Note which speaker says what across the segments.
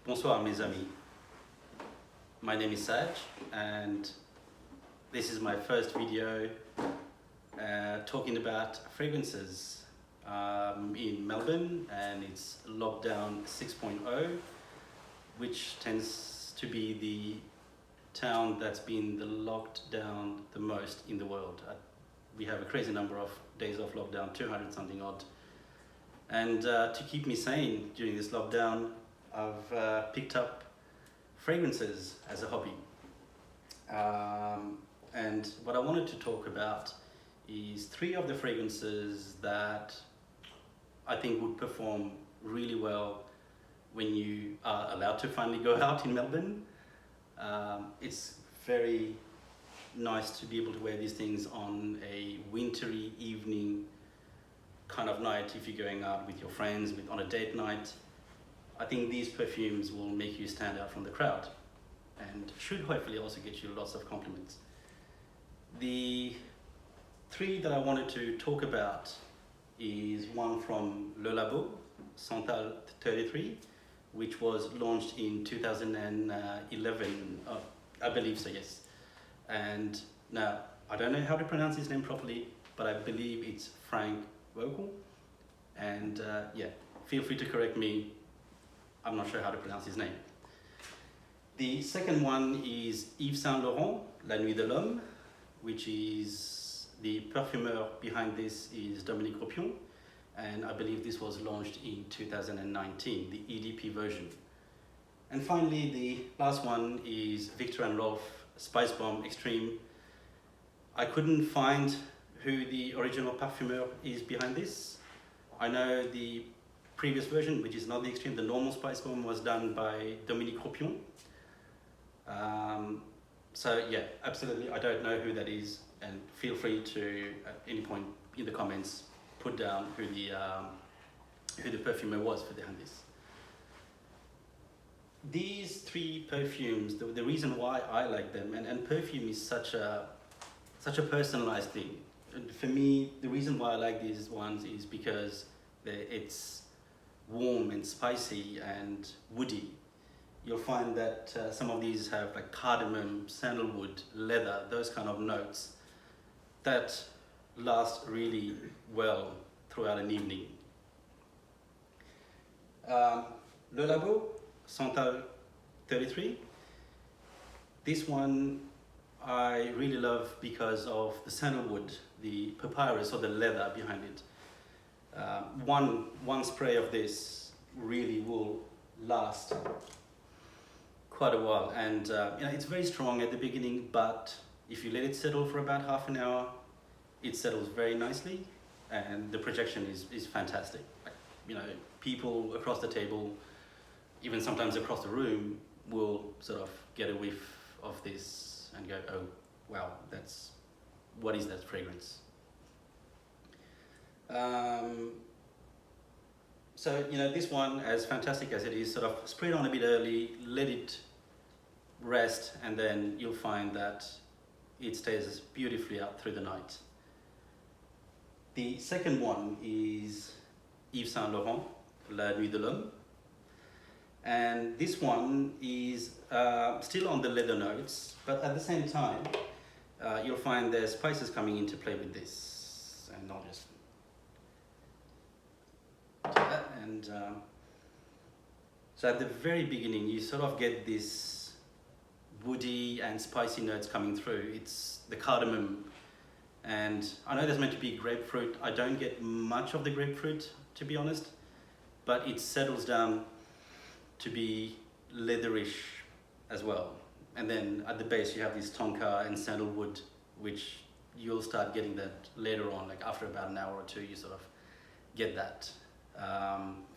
Speaker 1: Bonsoir mes amis. My name is Saj and this is my first video talking about fragrances in Melbourne, and it's lockdown 6.0, which tends to be the town that's been locked down the most in the world. We have a crazy number of days of lockdown, 200 something odd. And to keep me sane during this lockdown, I've picked up fragrances as a hobby. And what I wanted to talk about is 3 of the fragrances that I think would perform really well when you are allowed to finally go out in Melbourne. It's very nice to be able to wear these things on a wintry evening kind of night if you're going out with your friends, on a date night. I think these perfumes will make you stand out from the crowd and should hopefully also get you lots of compliments. The 3 that I wanted to talk about is one from Le Labo, Santal 33, which was launched in 2011, I believe so, yes. And now, I don't know how to pronounce his name properly, but I believe it's Frank Vogel. And yeah, feel free to correct me. I'm not sure how to pronounce his name. The second one is Yves Saint Laurent, La Nuit de l'Homme, which is the parfumeur behind this is Dominique Ropion, and I believe this was launched in 2019, the EDP version. And finally, the last one is Victor & Rolf Spice Bomb Extreme. I couldn't find who the original parfumeur is behind this. I know the previous version, which is not the Extreme, the normal Spice Bomb, was done by Dominique Ropion. So yeah, absolutely, I don't know who that is, and feel free to, at any point in the comments, put down who the perfumer was for behind this. These 3 perfumes, the reason why I like them, and perfume is such a personalized thing. And for me, the reason why I like these ones is because it's warm and spicy and woody. You'll find that some of these have like cardamom, sandalwood, leather, those kind of notes that last really well throughout an evening. Le Labo, Santal 33. This one I really love because of the sandalwood, the papyrus or the leather behind it. One spray of this really will last quite a while, and you know, it's very strong at the beginning, but if you let it settle for about half an hour, it settles very nicely, and the projection is fantastic. Like, you know, people across the table, even sometimes across the room, will sort of get a whiff of this and go, oh wow, what is that fragrance? So, you know, this one, as fantastic as it is, sort of spray it on a bit early, let it rest, and then you'll find that it stays beautifully out through the night. The second one is Yves Saint Laurent, La Nuit de l'Homme. And this one is still on the leather notes, but at the same time, you'll find there's spices coming into play with this. And I'll just do that. And so at the very beginning, you sort of get this woody and spicy notes coming through. It's the cardamom, and I know there's meant to be grapefruit. I don't get much of the grapefruit, to be honest, but it settles down to be leatherish as well. And then at the base you have this tonka and sandalwood, which you'll start getting that later on, like after about an hour or 2, you sort of get that.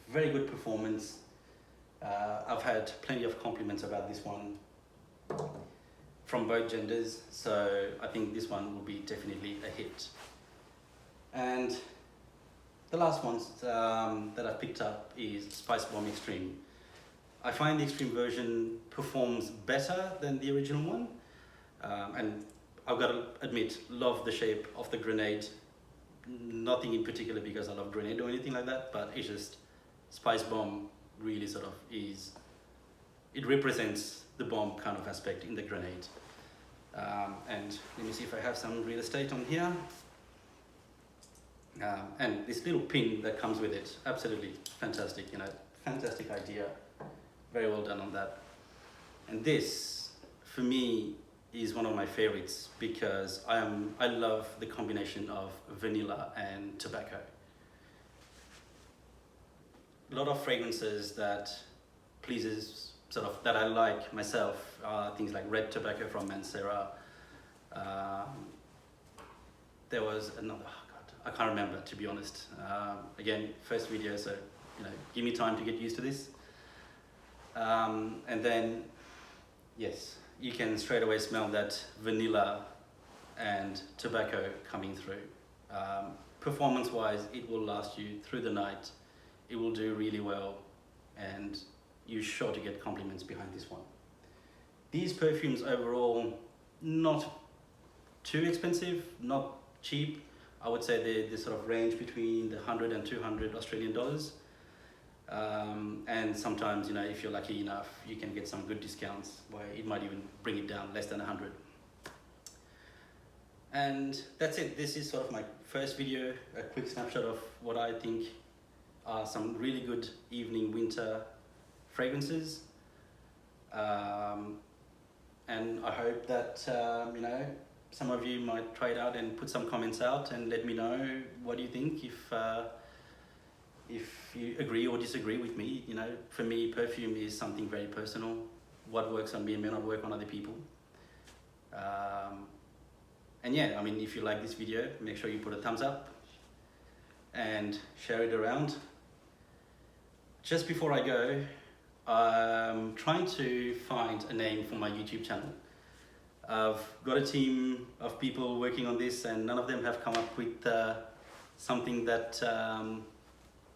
Speaker 1: Very good performance. I've had plenty of compliments about this one from both genders, so I think this one will be definitely a hit. And the last ones that I've picked up is Spice Bomb Extreme. I find the Extreme version performs better than the original one, and I've got to admit, love the shape of the grenade. Nothing in particular because I love grenade or anything like that, but it's just Spice Bomb really sort of is it represents the bomb kind of aspect in the grenade. And let me see if I have some real estate on here. And this little pin that comes with it, absolutely fantastic, you know, fantastic idea. Very well done on that. And this, for me, is one of my favorites because I love the combination of vanilla and tobacco. A lot of fragrances that pleases, that I like myself, are things like red tobacco from Mancera. There was another, oh God, I can't remember, to be honest. Again, first video, so you know, give me time to get used to this. And then, yes, you can straight away smell that vanilla and tobacco coming through. Performance-wise, it will last you through the night. It will do really well, and you're sure to get compliments behind this one. These perfumes overall, not too expensive, not cheap. I would say they sort of range between the 100 and 200 Australian dollars. And sometimes, you know, if you're lucky enough, you can get some good discounts where it might even bring it down less than 100. And that's it. This is sort of my first video, a quick snapshot of what I think are some really good evening winter fragrances. And I hope that, you know, some of you might try it out and put some comments out and let me know what you think, if you agree or disagree with me. You know, for me, perfume is something very personal. What works on me may not work on other people. And yeah, I mean, if you like this video, make sure you put a thumbs up and share it around. Just before I go, I'm trying to find a name for my YouTube channel. I've got a team of people working on this, and none of them have come up with something that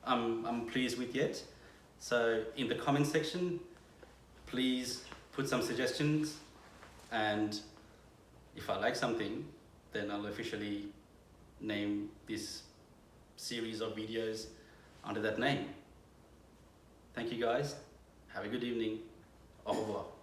Speaker 1: I'm pleased with yet. So in the comment section, please put some suggestions, and if I like something, then I'll officially name this series of videos under that name. Thank you guys. Have a good evening. Au revoir.